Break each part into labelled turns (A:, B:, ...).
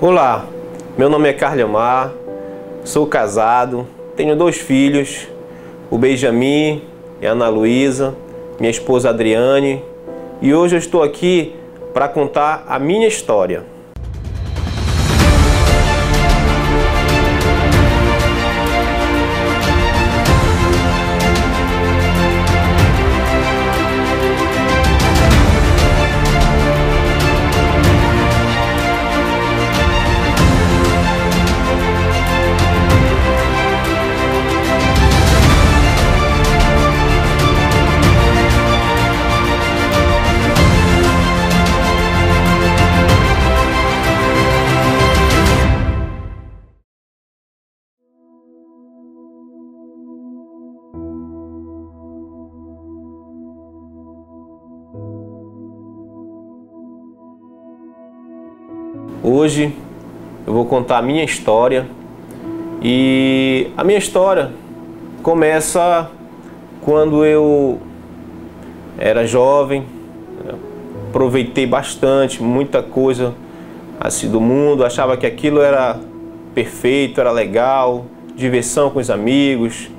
A: Olá, meu nome é Carliomar, sou casado, tenho 2 filhos, o Benjamin e a Ana Luísa, minha esposa Adriane, e hoje eu estou aqui para contar a minha história. Hoje eu vou contar a minha história, e a minha história começa quando eu era jovem. Aproveitei bastante, muita coisa assim do mundo, achava que aquilo era perfeito, era legal, diversão com os amigos,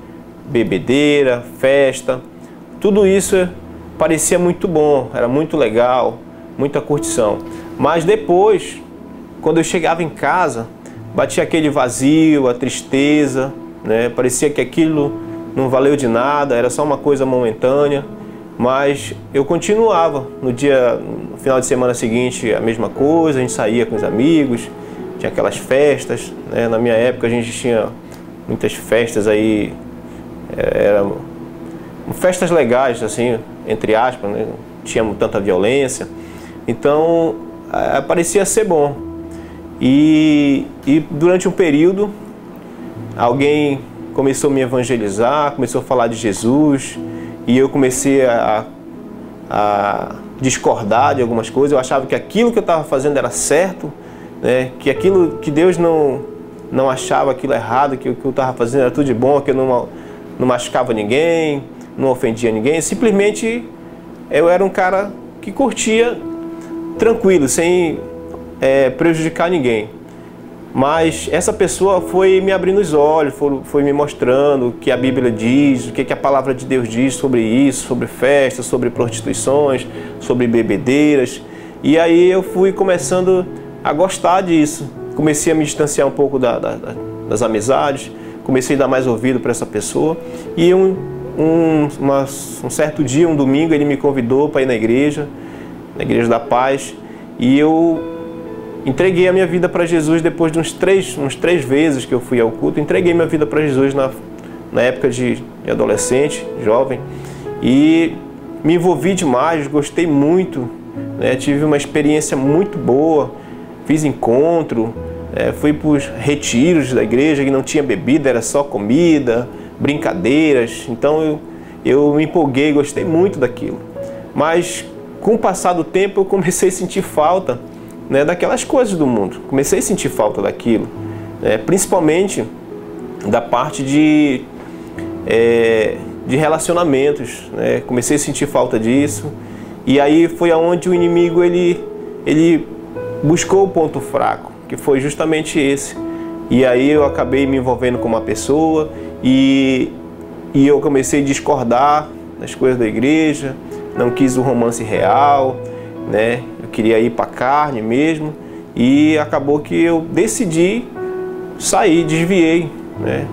A: bebedeira, festa, tudo isso parecia muito bom, era muito legal, muita curtição. Mas depois, quando eu chegava em casa, batia aquele vazio, a tristeza, né? Parecia que aquilo não valeu de nada, era só uma coisa momentânea. Mas eu continuava. No final de semana seguinte, a mesma coisa, a gente saía com os amigos, tinha aquelas festas, né? Na minha época a gente tinha muitas festas aí, eram festas legais, assim, entre aspas, né? Não tinha tanta violência, então parecia ser bom. E durante um período, alguém começou a me evangelizar, começou a falar de Jesus, e eu comecei a discordar de algumas coisas. Eu achava que aquilo que eu estava fazendo era certo, né? Que aquilo que Deus não achava aquilo errado, que o que eu estava fazendo era tudo de bom, que eu não machucava ninguém, não ofendia ninguém. Simplesmente eu era um cara que curtia tranquilo, sem prejudicar ninguém. Mas essa pessoa foi me abrindo os olhos, foi me mostrando o que a Bíblia diz, o que a palavra de Deus diz sobre isso, sobre festas, sobre prostituições, sobre bebedeiras. E aí eu fui começando a gostar disso. Comecei a me distanciar um pouco das amizades, comecei a dar mais ouvido para essa pessoa. E um certo dia, um domingo, ele me convidou para ir na Igreja da Paz, e eu entreguei a minha vida para Jesus depois de uns três vezes que eu fui ao culto. Entreguei minha vida para Jesus na época de adolescente, jovem, e me envolvi demais, gostei muito, né? Tive uma experiência muito boa, fiz encontro, fui para os retiros da igreja que não tinha bebida, era só comida, brincadeiras. Então eu me empolguei, gostei muito daquilo. Mas com o passar do tempo eu comecei a sentir falta, né, daquelas coisas do mundo. Comecei a sentir falta daquilo, né, principalmente da parte de relacionamentos, né? Comecei a sentir falta disso, e aí foi aonde o inimigo ele buscou o ponto fraco, que foi justamente esse. E aí eu acabei me envolvendo com uma pessoa, e eu comecei a discordar das coisas da igreja, não quis o romance real, né? Eu queria ir para a carne mesmo, e acabou que eu decidi sair, desviei, né?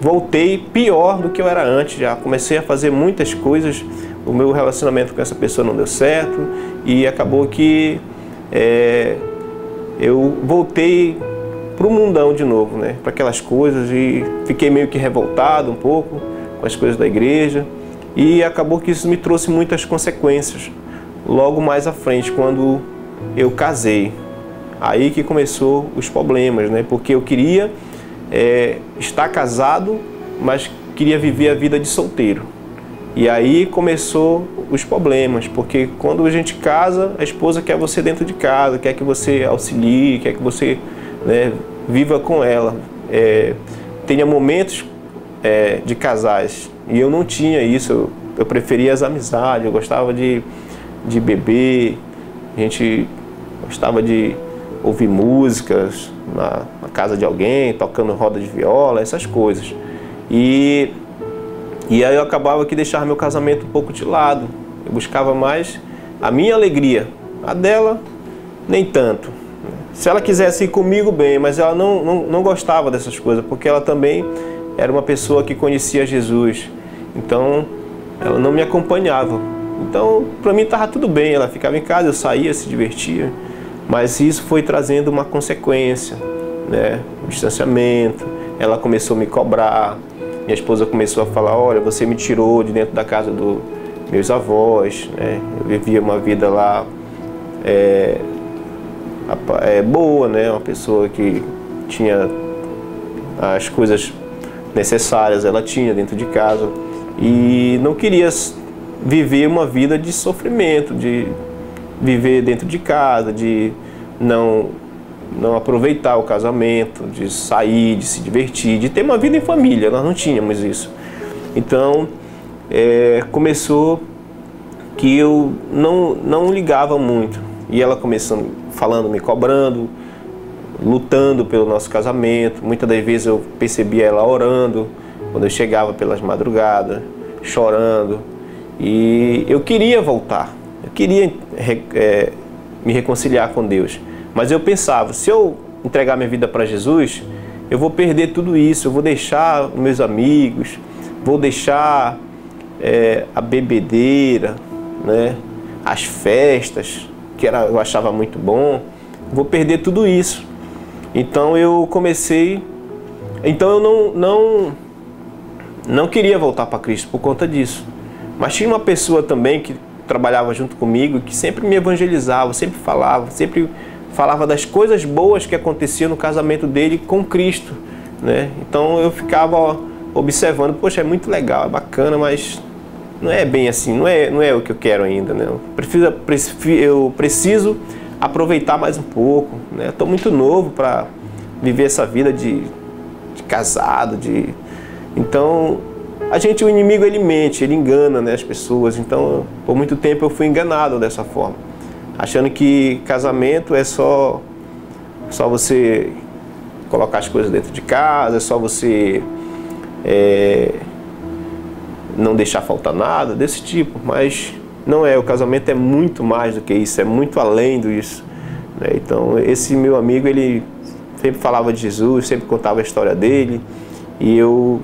A: Voltei pior do que eu era antes, já comecei a fazer muitas coisas, o meu relacionamento com essa pessoa não deu certo, e acabou que eu voltei para o mundão de novo, né? Para aquelas coisas, e fiquei meio que revoltado um pouco com as coisas da igreja, e acabou que isso me trouxe muitas consequências. Logo mais à frente, quando eu casei, aí que começou os problemas, né? Porque eu queria estar casado, mas queria viver a vida de solteiro. E aí começou os problemas, porque quando a gente casa, a esposa quer você dentro de casa, quer que você auxilie, quer que você, né, viva com ela, tenha momentos de casais. E eu não tinha isso, eu preferia as amizades, eu gostava de beber, a gente gostava de ouvir músicas na casa de alguém, tocando roda de viola, essas coisas. E aí eu acabava que deixava meu casamento um pouco de lado. Eu buscava mais a minha alegria, a dela nem tanto. Se ela quisesse ir comigo, bem, mas ela não gostava dessas coisas, porque ela também era uma pessoa que conhecia Jesus. Então ela não me acompanhava. Então para mim estava tudo bem, ela ficava em casa, eu saía, se divertia. Mas isso foi trazendo uma consequência, né? Um distanciamento. Ela começou a me cobrar. Minha esposa começou a falar: olha, você me tirou de dentro da casa dos meus avós, né? Eu vivia uma vida lá boa, né? Uma pessoa que tinha as coisas necessárias, ela tinha dentro de casa, e não queria viver uma vida de sofrimento, de viver dentro de casa, de não aproveitar o casamento, de sair, de se divertir, de ter uma vida em família. Nós não tínhamos isso. Então começou que eu não ligava muito, e ela começando falando, me cobrando, lutando pelo nosso casamento. Muitas das vezes eu percebia ela orando quando eu chegava pelas madrugadas, chorando, e eu queria voltar, eu queria me reconciliar com Deus. Mas eu pensava, se eu entregar minha vida para Jesus, eu vou perder tudo isso, eu vou deixar meus amigos, vou deixar a bebedeira, né, as festas, que eu achava muito bom, vou perder tudo isso. Então eu não queria voltar para Cristo por conta disso. Mas tinha uma pessoa também que trabalhava junto comigo, que sempre me evangelizava, sempre falava das coisas boas que aconteciam no casamento dele com Cristo, né? Então eu ficava observando: poxa, é muito legal, é bacana, mas não é bem assim, não é o que eu quero ainda, né? Eu preciso aproveitar mais um pouco, né? Estou muito novo para viver essa vida de casado, Então o inimigo, ele mente, ele engana, né, as pessoas. Então por muito tempo eu fui enganado dessa forma, achando que casamento é só você colocar as coisas dentro de casa, é só você não deixar faltar nada, desse tipo. Mas não é, o casamento é muito mais do que isso, é muito além disso, né? Então esse meu amigo, ele sempre falava de Jesus, sempre contava a história dele, e eu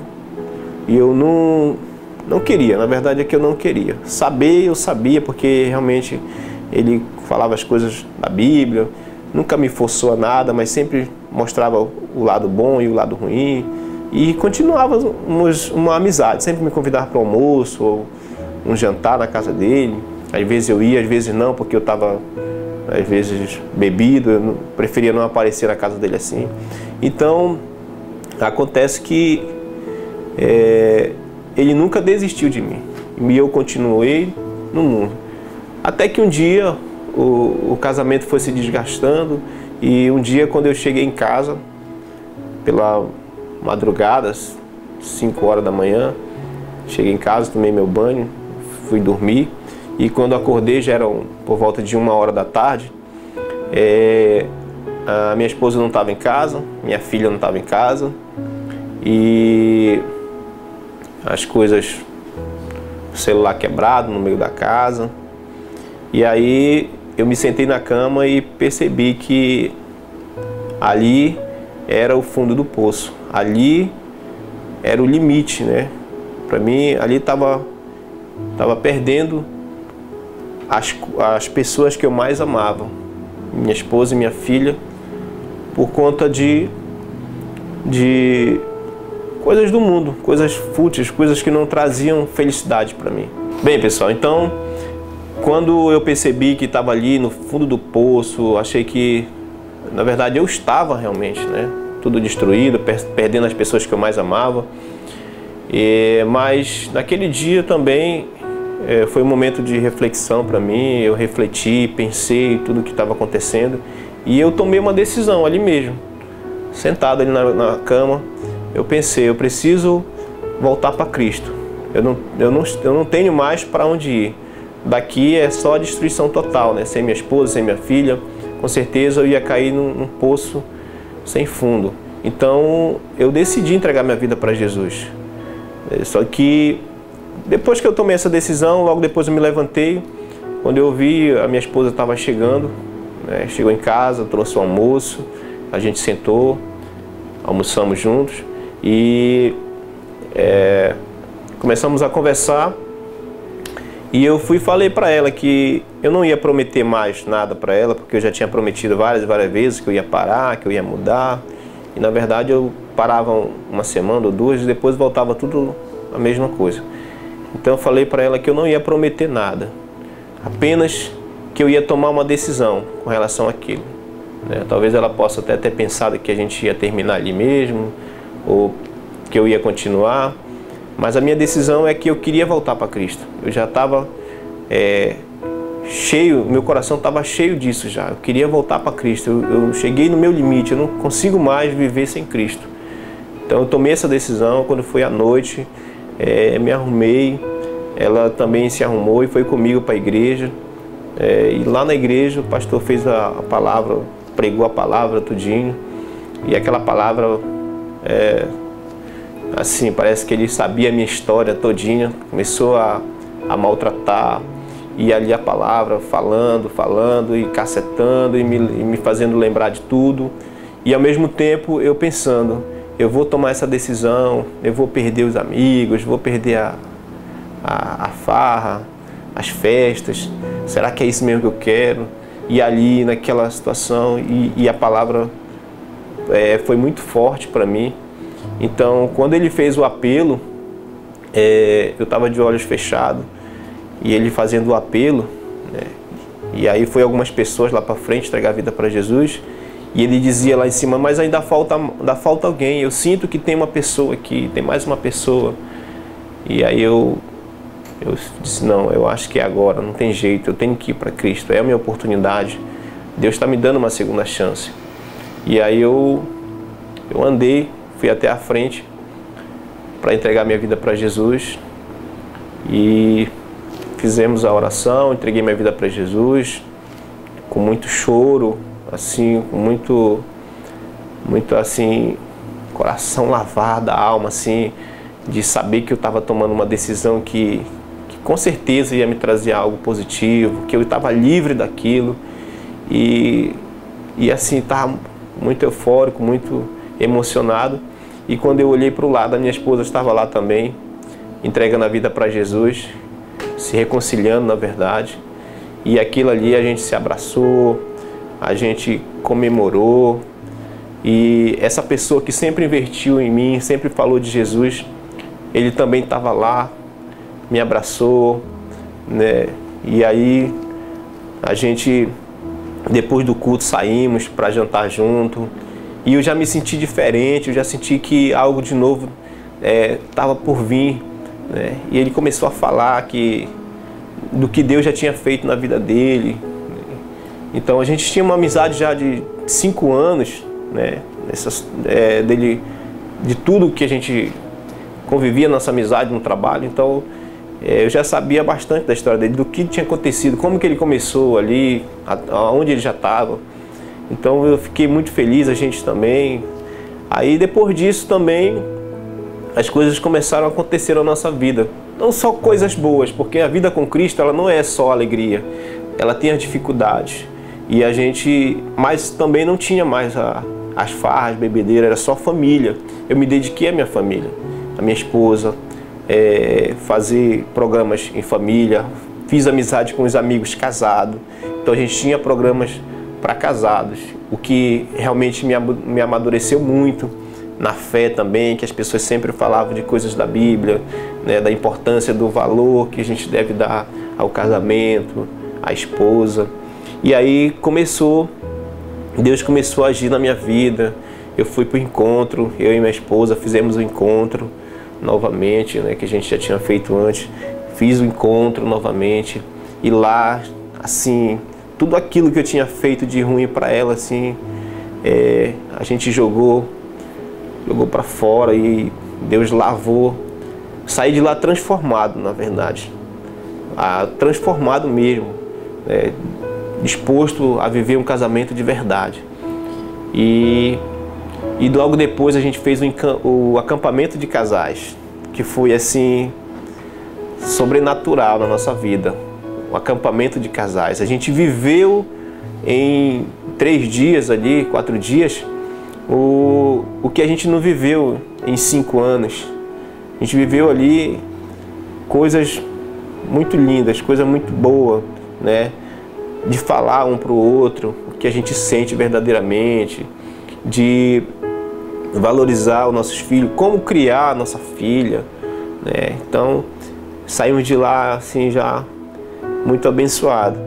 A: não queria. Na verdade é que eu não queria saber. Eu sabia porque realmente ele falava as coisas da Bíblia, nunca me forçou a nada, mas sempre mostrava o lado bom e o lado ruim, e continuávamos uma amizade. Sempre me convidava para o almoço ou um jantar na casa dele. Às vezes eu ia, às vezes não, porque eu estava às vezes bebido, eu preferia não aparecer na casa dele assim. Então acontece que ele nunca desistiu de mim, e eu continuei no mundo. Até que um dia o casamento foi se desgastando, e um dia, quando eu cheguei em casa pela madrugada, 5 horas da manhã, cheguei em casa, tomei meu banho, fui dormir, e quando acordei já era por volta de 1 hora da tarde. A minha esposa não estava em casa, minha filha não estava em casa, e as coisas, o celular quebrado no meio da casa. E aí eu me sentei na cama e percebi que ali era o fundo do poço, ali era o limite, né? Para mim, ali estava perdendo as pessoas que eu mais amava, minha esposa e minha filha, por conta de coisas do mundo, coisas fúteis, coisas que não traziam felicidade para mim. Bem, pessoal, então quando eu percebi que estava ali no fundo do poço, achei que, na verdade, eu estava realmente, né, tudo destruído, perdendo as pessoas que eu mais amava. Mas naquele dia também foi um momento de reflexão para mim. Eu refleti, pensei tudo o que estava acontecendo, e eu tomei uma decisão ali mesmo, sentado ali na cama. Eu pensei: eu preciso voltar para Cristo. Eu não tenho mais para onde ir. Daqui é só destruição total, né? Sem minha esposa, sem minha filha, com certeza eu ia cair num poço sem fundo. Então eu decidi entregar minha vida para Jesus. Só que depois que eu tomei essa decisão, logo depois eu me levantei. Quando eu vi, a minha esposa estava chegando, né? Chegou em casa, trouxe o almoço, a gente sentou, almoçamos juntos e começamos a conversar. E eu falei para ela que eu não ia prometer mais nada para ela, porque eu já tinha prometido várias vezes que eu ia parar, que eu ia mudar. E na verdade eu parava uma semana ou duas e depois voltava tudo a mesma coisa. Então eu falei para ela que eu não ia prometer nada, apenas que eu ia tomar uma decisão com relação àquilo. Talvez ela possa até ter pensado que a gente ia terminar ali mesmo, ou que eu ia continuar. Mas a minha decisão é que eu queria voltar para Cristo. Eu já estava cheio, meu coração estava cheio disso já. Eu queria voltar para Cristo. Eu cheguei no meu limite, eu não consigo mais viver sem Cristo. Então eu tomei essa decisão. Quando foi à noite, me arrumei. Ela também se arrumou e foi comigo para a igreja. E lá na igreja o pastor fez a palavra, pregou a palavra tudinho. E aquela palavra... assim, parece que ele sabia a minha história todinha, começou a maltratar, e ali a palavra falando e cacetando e me fazendo lembrar de tudo. E ao mesmo tempo eu pensando, eu vou tomar essa decisão, eu vou perder os amigos, vou perder a farra, as festas, será que é isso mesmo que eu quero? E ali naquela situação, e a palavra foi muito forte para mim. Então, quando ele fez o apelo, eu estava de olhos fechados, e ele fazendo o apelo, e aí foi algumas pessoas lá para frente entregar a vida para Jesus, e ele dizia lá em cima, mas ainda falta alguém, eu sinto que tem uma pessoa aqui, tem mais uma pessoa. E aí eu disse, não, eu acho que é agora, não tem jeito, eu tenho que ir para Cristo, é a minha oportunidade, Deus está me dando uma segunda chance. E aí eu andei, fui até a frente para entregar minha vida para Jesus e fizemos a oração, entreguei minha vida para Jesus com muito choro, assim, com muito assim, coração lavado, a alma assim, de saber que eu estava tomando uma decisão que com certeza ia me trazer algo positivo, que eu estava livre daquilo e assim, estava muito eufórico, muito emocionado. E quando eu olhei para o lado, a minha esposa estava lá também, entregando a vida para Jesus, se reconciliando na verdade. E aquilo ali a gente se abraçou, a gente comemorou. E essa pessoa que sempre investiu em mim, sempre falou de Jesus, ele também estava lá, me abraçou, né? E aí a gente, depois do culto, saímos para jantar junto. E eu já me senti diferente, eu já senti que algo de novo estava por vir, né? E ele começou a falar do que Deus já tinha feito na vida dele. Então a gente tinha uma amizade já de 5 anos, né? De tudo que a gente convivia, nossa amizade no trabalho. Então eu já sabia bastante da história dele, do que tinha acontecido, como que ele começou ali, aonde ele já estava. Então eu fiquei muito feliz, a gente também. Aí depois disso também as coisas começaram a acontecer na nossa vida. Não só coisas boas, porque a vida com Cristo ela não é só alegria, ela tem as dificuldades. E a gente, mas também não tinha mais as farras, bebedeira, era só família. Eu me dediquei à minha família, à minha esposa, fazer programas em família, fiz amizade com os amigos casados. Então a gente tinha programas para casados, o que realmente me amadureceu muito na fé também, que as pessoas sempre falavam de coisas da Bíblia, né, da importância do valor que a gente deve dar ao casamento, à esposa. E aí Deus começou a agir na minha vida. Eu fui para o encontro, eu e minha esposa fizemos o encontro novamente, né, que a gente já tinha feito antes. Fiz o encontro novamente e lá, assim, tudo aquilo que eu tinha feito de ruim para ela, assim, a gente jogou para fora e Deus lavou. Saí de lá transformado, na verdade, transformado mesmo, disposto a viver um casamento de verdade. E logo depois a gente fez o acampamento de casais, que foi assim sobrenatural na nossa vida. O acampamento de casais. A gente viveu em 3 dias ali, 4 dias, o que a gente não viveu em 5 anos. A gente viveu ali coisas muito lindas, coisa muito boa, né? De falar um para o outro o que a gente sente verdadeiramente, de valorizar os nossos filhos, como criar a nossa filha, né? Então saímos de lá assim já muito abençoado.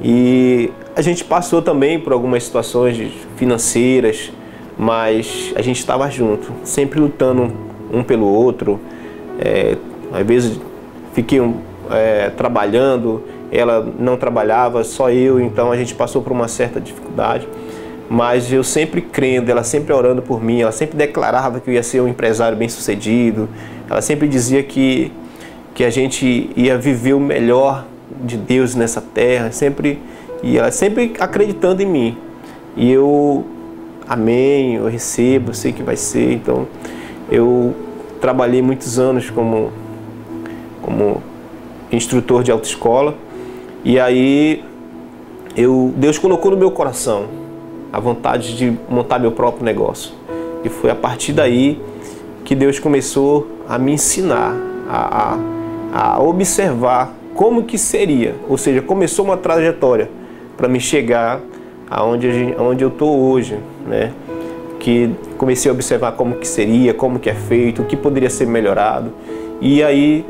A: E a gente passou também por algumas situações financeiras, mas a gente estava junto, sempre lutando um pelo outro. Às vezes fiquei trabalhando, ela não trabalhava, só eu, então a gente passou por uma certa dificuldade. Mas eu sempre crendo, ela sempre orando por mim, ela sempre declarava que eu ia ser um empresário bem-sucedido, ela sempre dizia que a gente ia viver o melhor de Deus nessa terra, e ela sempre acreditando em mim. E eu, amém, eu recebo, eu sei que vai ser. Então eu trabalhei muitos anos como instrutor de autoescola, e aí Deus colocou no meu coração a vontade de montar meu próprio negócio. E foi a partir daí que Deus começou a me ensinar, a observar como que seria. Ou seja, começou uma trajetória para me chegar aonde eu estou hoje, né? Que comecei a observar como que seria, como que é feito, o que poderia ser melhorado. E aí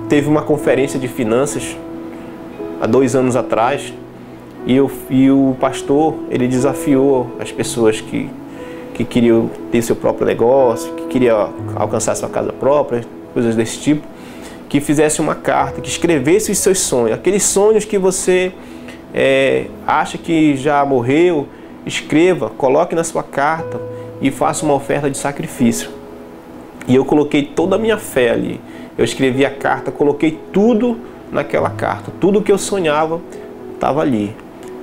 A: teve uma conferência de finanças há 2 anos atrás, e o pastor, ele desafiou as pessoas que queriam ter seu próprio negócio, que queriam alcançar sua casa própria, coisas desse tipo, que fizesse uma carta, que escrevesse os seus sonhos, aqueles sonhos que você acha que já morreu. Escreva, coloque na sua carta e faça uma oferta de sacrifício. E eu coloquei toda a minha fé ali. Eu escrevi a carta, coloquei tudo naquela carta. Tudo que eu sonhava estava ali,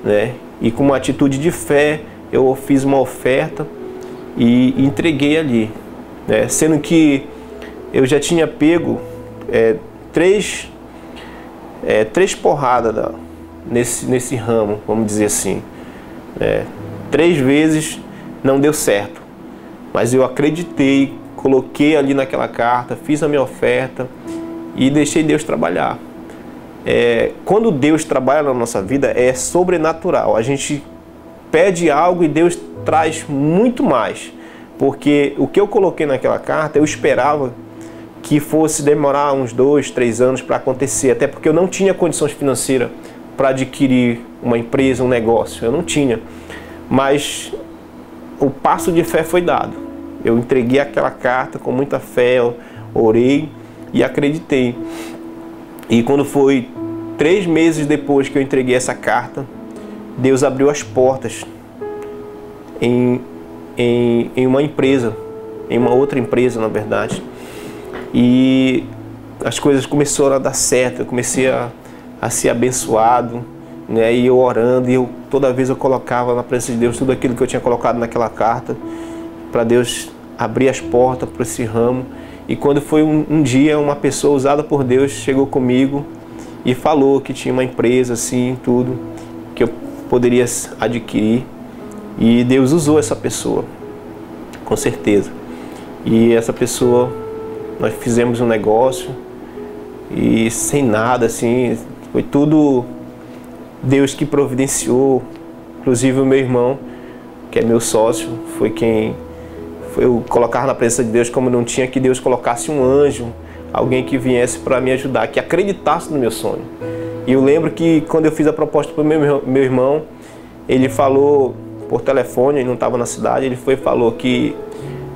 A: né? E com uma atitude de fé, eu fiz uma oferta e entreguei ali, né? Sendo que eu já tinha pego 3 porradas nesse ramo, vamos dizer assim. 3 vezes não deu certo, mas eu acreditei, coloquei ali naquela carta, fiz a minha oferta e deixei Deus trabalhar. Quando Deus trabalha na nossa vida, é sobrenatural. A gente pede algo e Deus traz muito mais, porque o que eu coloquei naquela carta, eu esperava que fosse demorar uns 2, 3 anos para acontecer, até porque eu não tinha condições financeiras para adquirir uma empresa, um negócio, eu não tinha. Mas o passo de fé foi dado. Eu entreguei aquela carta com muita fé, eu orei e acreditei. E quando foi 3 meses depois que eu entreguei essa carta, Deus abriu as portas em uma empresa, em uma outra empresa, na verdade. E as coisas começaram a dar certo, eu comecei a ser abençoado, né? E eu orando, e toda vez eu colocava na presença de Deus tudo aquilo que eu tinha colocado naquela carta, para Deus abrir as portas para esse ramo. E quando foi um dia, uma pessoa usada por Deus chegou comigo e falou que tinha uma empresa assim, tudo, que eu poderia adquirir. E Deus usou essa pessoa, com certeza. E essa pessoa, nós fizemos um negócio, e sem nada, assim, foi tudo Deus que providenciou. Inclusive o meu irmão, que é meu sócio, foi eu colocar na presença de Deus, como não tinha, que Deus colocasse um anjo, alguém que viesse para me ajudar, que acreditasse no meu sonho. E eu lembro que quando eu fiz a proposta para o meu irmão, ele falou por telefone, ele não estava na cidade, ele falou que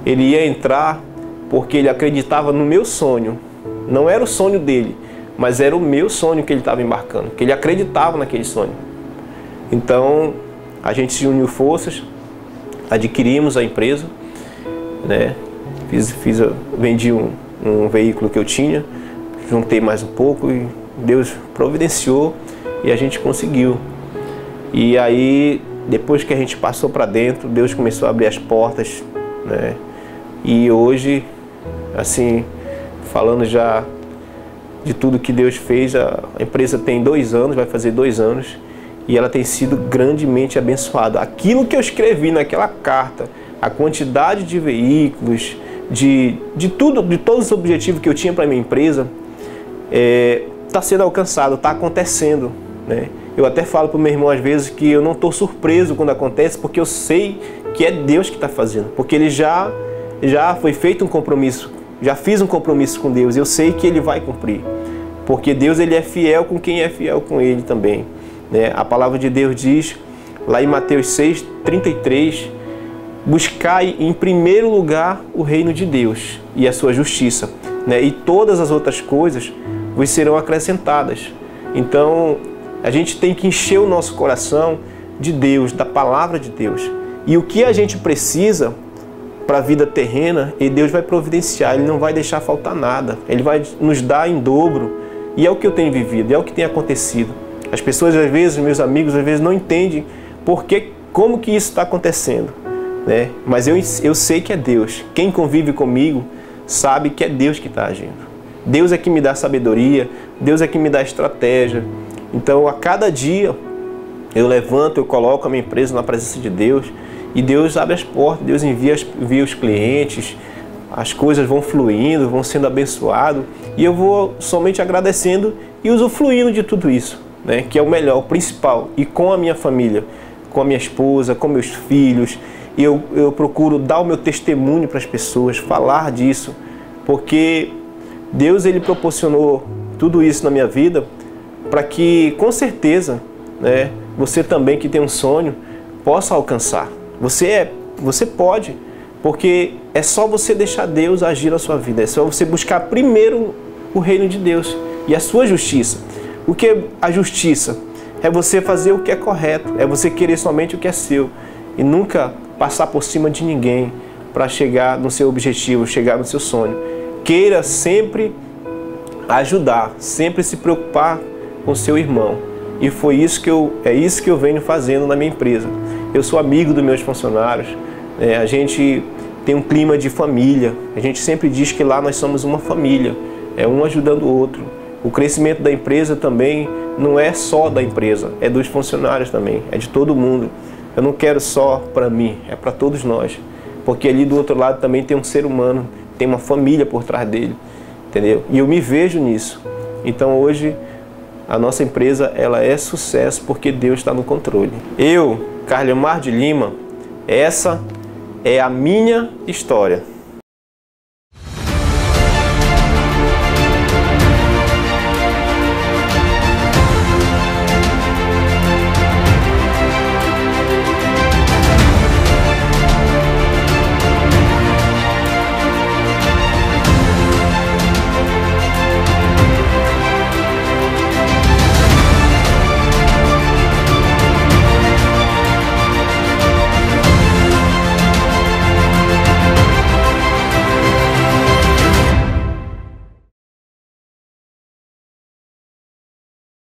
A: ele ia entrar porque ele acreditava no meu sonho. Não era o sonho dele, mas era o meu sonho que ele estava embarcando, que ele acreditava naquele sonho. Então a gente se uniu forças, adquirimos a empresa, né? Vendi um veículo que eu tinha, juntei mais um pouco e Deus providenciou e a gente conseguiu. E aí, depois que a gente passou para dentro, Deus começou a abrir as portas, né? E hoje, assim, falando já de tudo que Deus fez, a empresa tem 2 anos, vai fazer 2 anos, e ela tem sido grandemente abençoada. Aquilo que eu escrevi naquela carta, a quantidade de veículos, de tudo, de todos os objetivos que eu tinha para a minha empresa, está sendo alcançado, está acontecendo, né? Eu até falo para o meu irmão às vezes que eu não estou surpreso quando acontece, porque eu sei que é Deus que está fazendo, porque ele já foi feito um compromisso, já fiz um compromisso com Deus, eu sei que ele vai cumprir, porque Deus ele é fiel com quem é fiel com ele também, né? A palavra de Deus diz lá em Mateus 6:33, buscai em primeiro lugar o reino de Deus e a sua justiça, né? E todas as outras coisas vos serão acrescentadas. Então a gente tem que encher o nosso coração de Deus, da palavra de Deus. E o que a gente precisa para a vida terrena, e Deus vai providenciar, Ele não vai deixar faltar nada. Ele vai nos dar em dobro. E é o que eu tenho vivido, é o que tem acontecido. As pessoas, às vezes, meus amigos, às vezes não entendem como que isso está acontecendo, né? Mas eu sei que é Deus. Quem convive comigo sabe que é Deus que está agindo. Deus é que me dá sabedoria, Deus é que me dá estratégia. Então, a cada dia, eu levanto, eu coloco a minha empresa na presença de Deus, e Deus abre as portas, Deus envia os clientes, as coisas vão fluindo, vão sendo abençoadas, e eu vou somente agradecendo e usufruindo de tudo isso, né? Que é o melhor, o principal, e com a minha família, com a minha esposa, com meus filhos, eu procuro dar o meu testemunho para as pessoas, falar disso, porque Deus ele proporcionou tudo isso na minha vida para que, com certeza, né, você também que tem um sonho, possa alcançar. Você pode, porque é só você deixar Deus agir na sua vida, é só você buscar primeiro o reino de Deus e a sua justiça. O que é a justiça? É você fazer o que é correto, é você querer somente o que é seu e nunca passar por cima de ninguém para chegar no seu objetivo, chegar no seu sonho. Queira sempre ajudar, sempre se preocupar com seu irmão. E é isso que eu venho fazendo na minha empresa. Eu sou amigo dos meus funcionários, a gente tem um clima de família. A gente sempre diz que lá nós somos uma família, um ajudando o outro. O crescimento da empresa também não é só da empresa, é dos funcionários também, é de todo mundo. Eu não quero só para mim, é para todos nós. Porque ali do outro lado também tem um ser humano, tem uma família por trás dele, entendeu? E eu me vejo nisso. Então hoje a nossa empresa ela é sucesso porque Deus está no controle. Eu, Carliomar de Lima, essa é a minha história.